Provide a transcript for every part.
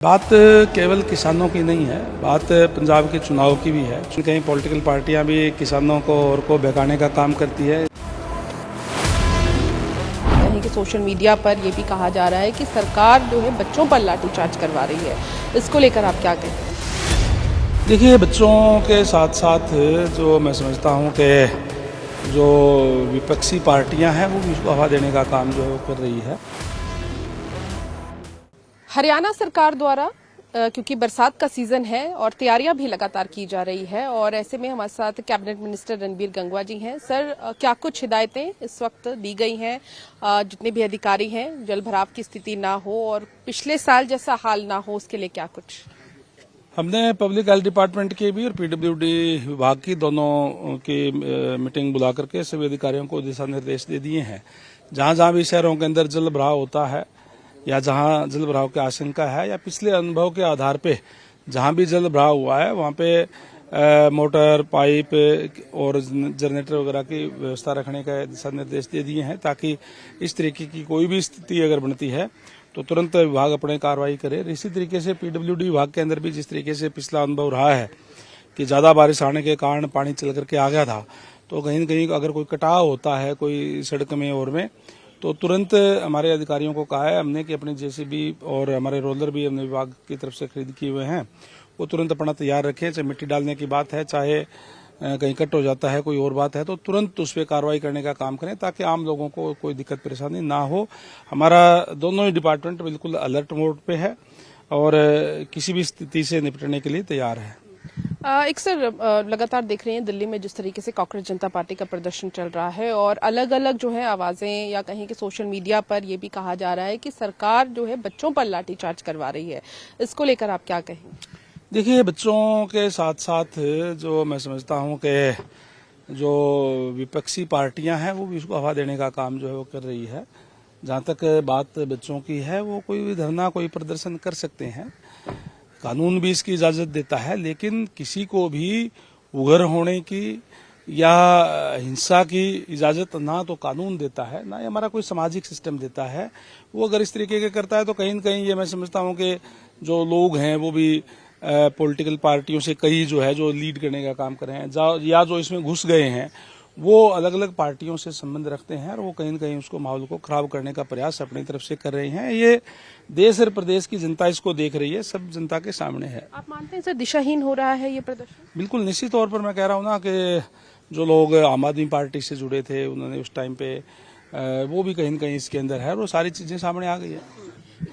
बात केवल किसानों की नहीं है, बात पंजाब के चुनाव की भी है। कहीं पॉलिटिकल पार्टियां भी किसानों को और को बहकाने का काम करती है। कहीं कि सोशल मीडिया पर यह भी कहा जा रहा है कि सरकार जो है बच्चों पर लाठीचार्ज करवा रही है। इसको लेकर आप क्या कहें? देखिए, बच्चों के साथ साथ जो मैं समझता हूं कि जो विपक्षी पार्टियां हैं वो भी उसको हवा देने का काम जो है वो कर रही है। हरियाणा सरकार द्वारा क्योंकि बरसात का सीजन है और तैयारियां भी लगातार की जा रही है, और ऐसे में हमारे साथ कैबिनेट मिनिस्टर रणबीर गंगवा जी हैं। सर, क्या कुछ हिदायतें इस वक्त दी गई हैं जितने भी अधिकारी हैं, जल भराव की स्थिति ना हो और पिछले साल जैसा हाल ना हो, उसके लिए क्या कुछ? हमने पब्लिक हेल्थ डिपार्टमेंट की भी और पीडब्ल्यूडी विभाग की दोनों की मीटिंग बुला करके सभी अधिकारियों को दिशा निर्देश दे दिए हैं। जहां जहां भी शहरों के अंदर जल भराव होता है या जहां जल भराव की आशंका है या पिछले अनुभव के आधार पे जहां भी जल भराव हुआ है वहां पे मोटर, पाइप और जनरेटर वगैरह की व्यवस्था रखने का दिशा निर्देश दे दिए हैं, ताकि इस तरीके की कोई भी स्थिति अगर बनती है तो तुरंत विभाग अपने कार्रवाई करे। इसी तरीके से पीडब्ल्यूडी विभाग के अंदर भी जिस तरीके से पिछला अनुभव रहा है कि ज्यादा बारिश आने के कारण पानी चल करके आ गया था, तो कहीं न कहीं अगर कोई कटाव होता है कोई सड़क में और में, तो तुरंत हमारे अधिकारियों को कहा है हमने कि अपने जेसीबी और हमारे रोलर भी हमने विभाग की तरफ से खरीद किए हुए हैं, वो तुरंत अपना तैयार रखें। चाहे मिट्टी डालने की बात है, चाहे कहीं कट हो जाता है, कोई और बात है, तो तुरंत उस पर कार्रवाई करने का काम करें ताकि आम लोगों को कोई दिक्कत परेशानी ना हो। हमारा दोनों ही डिपार्टमेंट बिल्कुल अलर्ट मोड पे है और किसी भी स्थिति से निपटने के लिए तैयार है। एक सर, लगातार देख रहे हैं दिल्ली में जिस तरीके से कांग्रेस जनता पार्टी का प्रदर्शन चल रहा है और अलग अलग जो है आवाजें या कहीं कि सोशल मीडिया पर यह भी कहा जा रहा है कि सरकार जो है बच्चों पर लाठीचार्ज करवा रही है। इसको लेकर आप क्या कहेंगे? देखिए, बच्चों के साथ साथ जो मैं समझता हूं कि जो विपक्षी पार्टियां हैं वो भी उसको हवा देने का काम जो है वो कर रही है। जहां तक बात बच्चों की है, वो कोई भी धरना कोई प्रदर्शन कर सकते हैं, कानून भी इसकी इजाजत देता है, लेकिन किसी को भी उग्र होने की या हिंसा की इजाजत ना तो कानून देता है ना हमारा कोई सामाजिक सिस्टम देता है। वो अगर इस तरीके के करता है तो कहीं न कहीं ये मैं समझता हूं कि जो लोग हैं वो भी पॉलिटिकल पार्टियों से कई जो है जो लीड करने का काम कर रहे हैं या जो इसमें घुस गए हैं वो अलग अलग पार्टियों से संबंध रखते हैं और वो कहीं न कहीं उसको माहौल को खराब करने का प्रयास अपनी तरफ से कर रहे हैं। ये देश और प्रदेश की जनता इसको देख रही है, सब जनता के सामने है। आप मानते हैं सर दिशाहीन हो रहा है ये प्रदर्शन? बिल्कुल निश्चित तौर पर मैं कह रहा हूं ना कि जो लोग आम आदमी पार्टी से जुड़े थे उन्होंने उस टाइम पे वो भी कहीं न कहीं इसके अंदर है और वो सारी चीजें सामने आ गई है।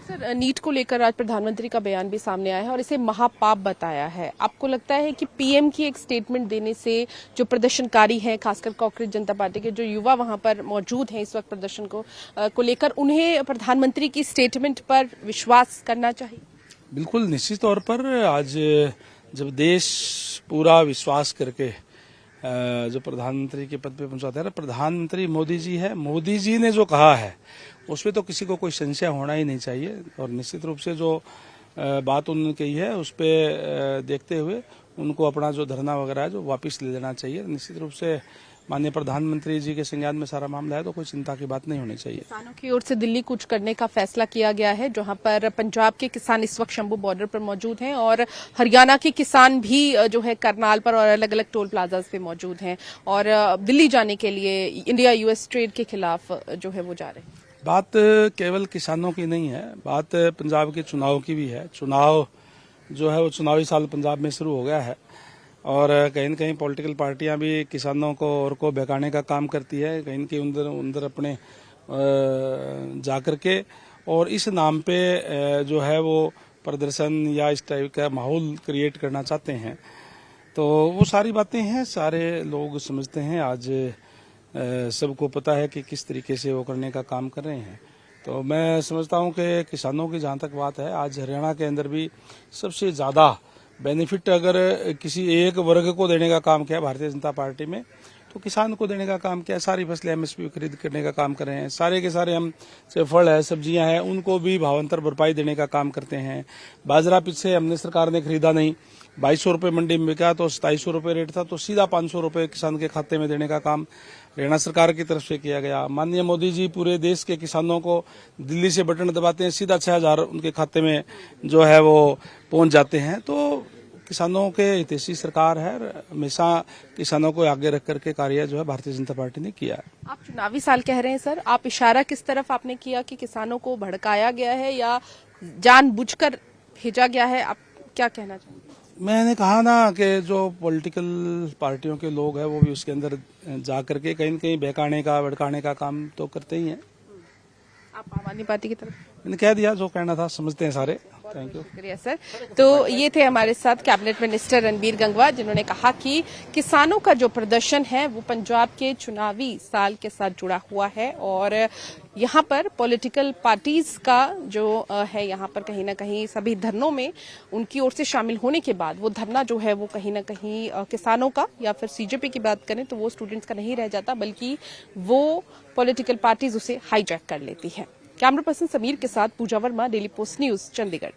सर, नीट को लेकर आज प्रधानमंत्री का बयान भी सामने आया है और इसे महापाप बताया है। आपको लगता है कि पीएम की एक स्टेटमेंट देने से जो प्रदर्शनकारी हैं, खासकर कांग्रेस जनता पार्टी के जो युवा वहां पर मौजूद हैं इस वक्त प्रदर्शन को लेकर, उन्हें प्रधानमंत्री की स्टेटमेंट पर विश्वास करना चाहिए? बिल्कुल निश्चित तौर पर आज जब देश पूरा विश्वास करके जो प्रधानमंत्री के पद पे पहुंचाते हैं, प्रधानमंत्री मोदी जी है, मोदी जी ने जो कहा है उसमें तो किसी को कोई संशय होना ही नहीं चाहिए। और निश्चित रूप से जो बात उन्होंने कही है उस पर देखते हुए उनको अपना जो धरना वगैरह है जो वापस ले लेना चाहिए। निश्चित रूप से माननीय प्रधानमंत्री जी के संज्ञान में सारा मामला है, तो कोई चिंता की बात नहीं होनी चाहिए। किसानों की ओर से दिल्ली कूच करने का फैसला किया गया है, जहां पर पंजाब के किसान इस वक्त शंभू बॉर्डर पर मौजूद हैं और हरियाणा के किसान भी जो है करनाल पर और अलग अलग टोल प्लाजा पे मौजूद हैं और दिल्ली जाने के लिए इंडिया यूएस ट्रेड के खिलाफ जो है वो जा रहे हैं। बात केवल किसानों की नहीं है, बात पंजाब के चुनाव की भी है। चुनाव जो है वो चुनावी साल पंजाब में शुरू हो गया है और कहीं न कहीं पॉलिटिकल पार्टियां भी किसानों को और को बहकाने का काम करती है, कहीं न कहीं अंदर अपने जाकर के और इस नाम पे जो है वो प्रदर्शन या इस टाइप का माहौल क्रिएट करना चाहते हैं। तो वो सारी बातें हैं, सारे लोग समझते हैं, आज सबको पता है कि किस तरीके से वो करने का काम कर रहे हैं। तो मैं समझता हूं कि किसानों की जहां तक बात है, आज हरियाणा के अंदर भी सबसे ज्यादा बेनिफिट अगर किसी एक वर्ग को देने का काम किया भारतीय जनता पार्टी में, तो तो किसान को देने का काम किया, सारी फसलें एमएसपी खरीद करने का काम कर रहे हैं, सारे के सारे हम से फल है सब्जियां हैं उनको भी भावांतर भरपाई देने का काम करते हैं। बाजरा पीछे हमने सरकार ने खरीदा नहीं, 2200 रुपये मंडी में बिका तो 2700 रुपये रेट था, तो सीधा 500 रुपये किसान के खाते में देने का काम हरियाणा सरकार की तरफ से किया गया। माननीय मोदी जी पूरे देश के किसानों को दिल्ली से बटन दबाते हैं, सीधा 6000 उनके खाते में जो है वो पहुंच जाते हैं। तो किसानों के हितैषी सरकार है, हमेशा किसानों को आगे रख करके कार्य जो है भारतीय जनता पार्टी ने किया है। आप चुनावी साल कह रहे हैं सर, आप इशारा किस तरफ आपने किया कि किसानों को भड़काया गया है या जानबूझकर भेजा गया है, आप क्या कहना चाहेंगे? मैंने कहा ना कि जो पॉलिटिकल पार्टियों के लोग हैं वो भी उसके अंदर जा करके कहीं न कहीं बहकाने का भड़काने का काम तो करते ही हैं। आप आम आदमी पार्टी की तरफ? मैंने कह दिया जो कहना था, समझते हैं सारे। Thank you. शुक्रिया सर। तो ये थे हमारे साथ कैबिनेट मिनिस्टर रणबीर गंगवा, जिन्होंने कहा कि किसानों का जो प्रदर्शन है वो पंजाब के चुनावी साल के साथ जुड़ा हुआ है और यहाँ पर पॉलिटिकल पार्टीज का जो है यहाँ पर कहीं ना कहीं सभी धरनों में उनकी ओर से शामिल होने के बाद वो धरना जो है वो कहीं ना कहीं किसानों का या फिर सीजेपी की बात करें तो वो स्टूडेंट्स का नहीं रह जाता, बल्कि वो पॉलिटिकल पार्टीज उसे हाईजैक कर लेती है। कैमरा पर्सन समीर के साथ Puja Verma, daily post news, Chandigarh.